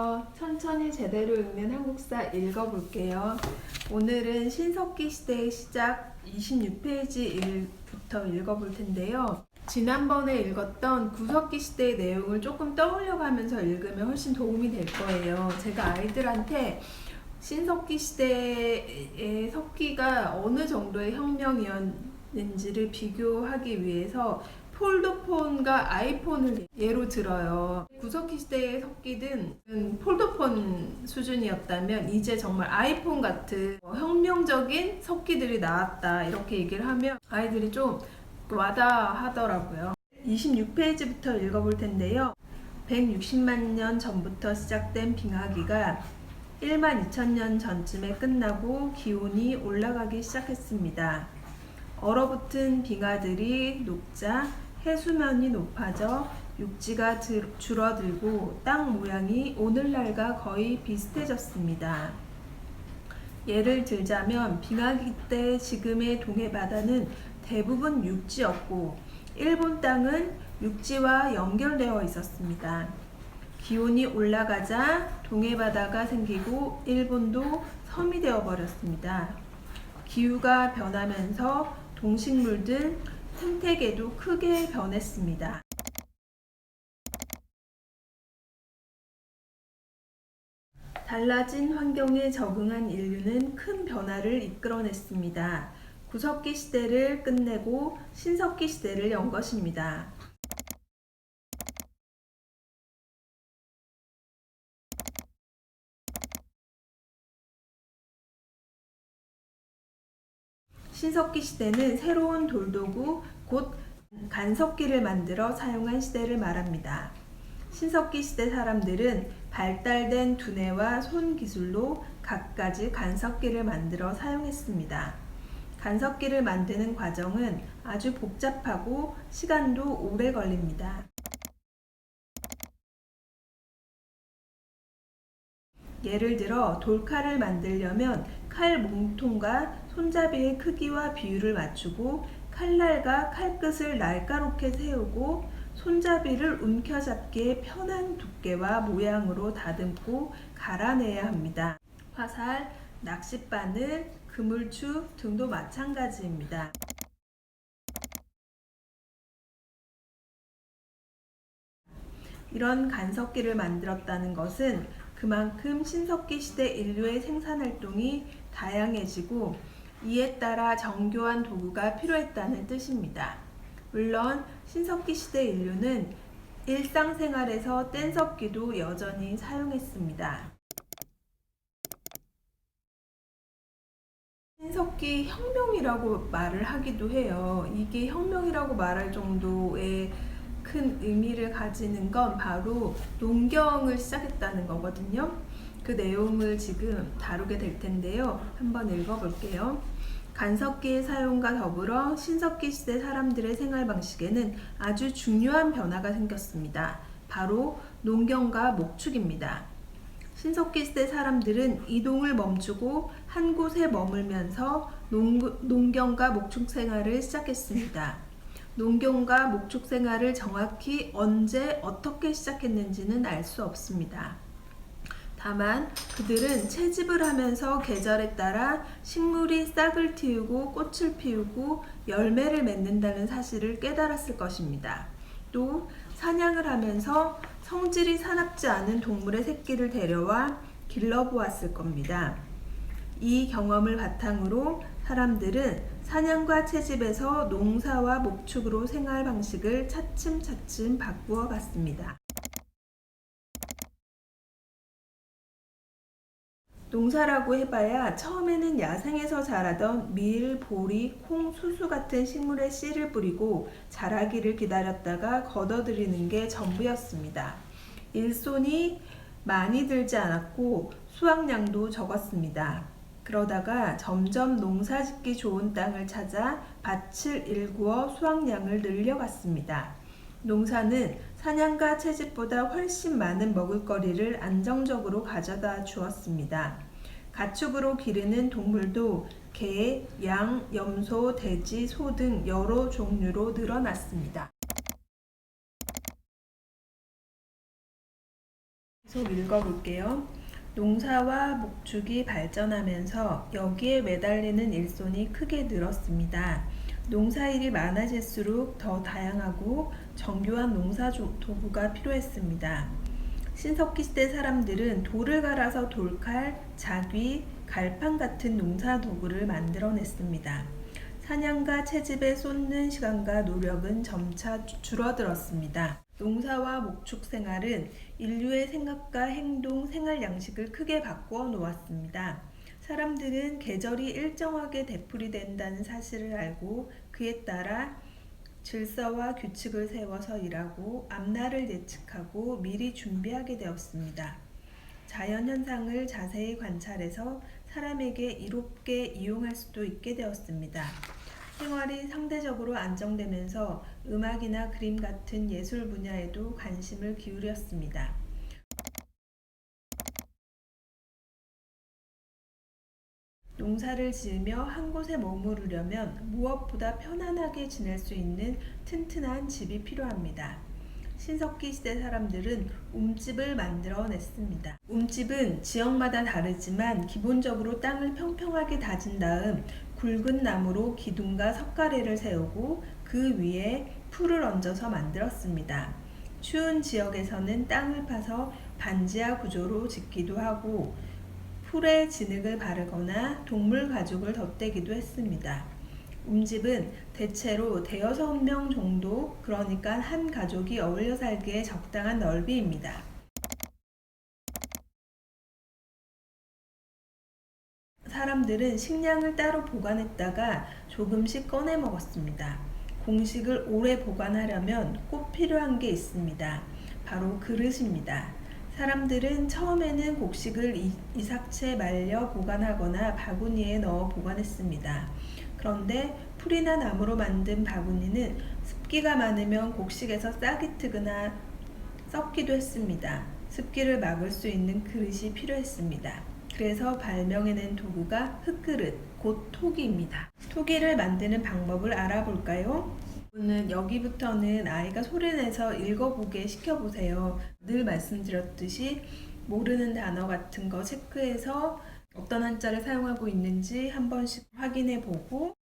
안녕하세요. 천천히 제대로 읽는 한국사 읽어볼게요. 오늘은 신석기 시대의 시작 26페이지부터 읽어볼 텐데요. 지난번에 읽었던 구석기 시대의 내용을 조금 떠올려가면서 읽으면 훨씬 도움이 될 거예요. 제가 아이들한테 신석기 시대의 석기가 어느 정도의 혁명이었는지를 비교하기 위해서 폴더폰과 아이폰을 예로 들어요. 구석기 시대의 석기는 폴더폰 수준이었다면 이제 정말 아이폰 같은 혁명적인 석기들이 나왔다 이렇게 얘기를 하면 아이들이 좀 와닿아하더라고요. 26페이지부터 읽어볼 텐데요. 160만 년 전부터 시작된 빙하기가 1만 2천년 전쯤에 끝나고 기온이 올라가기 시작했습니다. 얼어붙은 빙하들이 녹자 해수면이 높아져 육지가 줄어들고 땅 모양이 오늘날과 거의 비슷해졌습니다. 예를 들자면 빙하기 때 지금의 동해바다는 대부분 육지였고 일본 땅은 육지와 연결되어 있었습니다. 기온이 올라가자 동해바다가 생기고 일본도 섬이 되어버렸습니다. 기후가 변하면서 동식물들 생태계도 크게 변했습니다. 달라진 환경에 적응한 인류는 큰 변화를 이끌어냈습니다. 구석기 시대를 끝내고 신석기 시대를 연 것입니다. 신석기 시대는 새로운 돌도구, 곧 간석기를 만들어 사용한 시대를 말합니다. 신석기 시대 사람들은 발달된 두뇌와 손 기술로 갖가지 간석기를 만들어 사용했습니다. 간석기를 만드는 과정은 아주 복잡하고 시간도 오래 걸립니다. 예를 들어 돌칼을 만들려면 칼 몸통과 손잡이의 크기와 비율을 맞추고 칼날과 칼끝을 날카롭게 세우고 손잡이를 움켜잡기에 편한 두께와 모양으로 다듬고 갈아내야 합니다. 화살, 낚싯바늘, 그물추 등도 마찬가지입니다. 이런 간석기를 만들었다는 것은 그만큼 신석기 시대 인류의 생산활동이 다양해지고 이에 따라 정교한 도구가 필요했다는 뜻입니다. 물론 신석기 시대 인류는 일상생활에서 뗀석기도 여전히 사용했습니다. 신석기 혁명이라고 말을 하기도 해요. 이게 혁명이라고 말할 정도의 큰 의미를 가지는 건 바로 농경을 시작했다는 거거든요. 그 내용을 지금 다루게 될 텐데요. 한번 읽어볼게요. 간석기의 사용과 더불어 신석기 시대 사람들의 생활 방식에는 아주 중요한 변화가 생겼습니다. 바로 농경과 목축입니다. 신석기 시대 사람들은 이동을 멈추고 한 곳에 머물면서 농경과 목축 생활을 시작했습니다. 농경과 목축 생활을 정확히 언제 어떻게 시작했는지는 알 수 없습니다. 다만 그들은 채집을 하면서 계절에 따라 식물이 싹을 틔우고 꽃을 피우고 열매를 맺는다는 사실을 깨달았을 것입니다. 또 사냥을 하면서 성질이 사납지 않은 동물의 새끼를 데려와 길러보았을 겁니다. 이 경험을 바탕으로 사람들은 사냥과 채집에서 농사와 목축으로 생활 방식을 차츰차츰 바꾸어 갔습니다. 농사라고 해봐야 처음에는 야생에서 자라던 밀, 보리, 콩, 수수 같은 식물의 씨를 뿌리고 자라기를 기다렸다가 걷어들이는 게 전부였습니다. 일손이 많이 들지 않았고 수확량도 적었습니다. 그러다가 점점 농사짓기 좋은 땅을 찾아 밭을 일구어 수확량을 늘려갔습니다. 농사는 사냥과 채집보다 훨씬 많은 먹을거리를 안정적으로 가져다 주었습니다. 가축으로 기르는 동물도 개, 양, 염소, 돼지, 소 등 여러 종류로 늘어났습니다. 계속 읽어볼게요. 농사와 목축이 발전하면서 여기에 매달리는 일손이 크게 늘었습니다. 농사일이 많아질수록 더 다양하고 정교한 농사 도구가 필요했습니다. 신석기 시대 사람들은 돌을 갈아서 돌칼, 자귀, 갈판 같은 농사 도구를 만들어냈습니다. 사냥과 채집에 쏟는 시간과 노력은 점차 줄어들었습니다. 농사와 목축 생활은 인류의 생각과 행동, 생활 양식을 크게 바꾸어 놓았습니다. 사람들은 계절이 일정하게 되풀이된다는 사실을 알고 그에 따라 질서와 규칙을 세워서 일하고 앞날을 예측하고 미리 준비하게 되었습니다. 자연 현상을 자세히 관찰해서 사람에게 이롭게 이용할 수도 있게 되었습니다. 생활이 상대적으로 안정되면서 음악이나 그림 같은 예술 분야에도 관심을 기울였습니다. 농사를 지으며 한 곳에 머무르려면 무엇보다 편안하게 지낼 수 있는 튼튼한 집이 필요합니다. 신석기 시대 사람들은 움집을 만들어 냈습니다. 움집은 지역마다 다르지만 기본적으로 땅을 평평하게 다진 다음 굵은 나무로 기둥과 석가래를 세우고 그 위에 풀을 얹어서 만들었습니다. 추운 지역에서는 땅을 파서 반지하 구조로 짓기도 하고 풀에 진흙을 바르거나 동물 가죽을 덧대기도 했습니다. 움집은 대체로 대여섯 명 정도, 그러니까 한 가족이 어울려 살기에 적당한 넓이입니다. 사람들은 식량을 따로 보관했다가 조금씩 꺼내 먹었습니다. 공식을 오래 보관하려면 꼭 필요한 게 있습니다. 바로 그릇입니다. 사람들은 처음에는 곡식을 이삭채 말려 보관하거나 바구니에 넣어 보관했습니다. 그런데 풀이나 나무로 만든 바구니는 습기가 많으면 곡식에서 싹이 트거나 썩기도 했습니다. 습기를 막을 수 있는 그릇이 필요했습니다. 그래서 발명해낸 도구가 흙그릇, 곧 토기입니다. 토기를 만드는 방법을 알아볼까요? 오늘 여기부터는 아이가 소리내서 읽어보게 시켜보세요. 늘 말씀드렸듯이 모르는 단어 같은 거 체크해서 어떤 한자를 사용하고 있는지 한 번씩 확인해 보고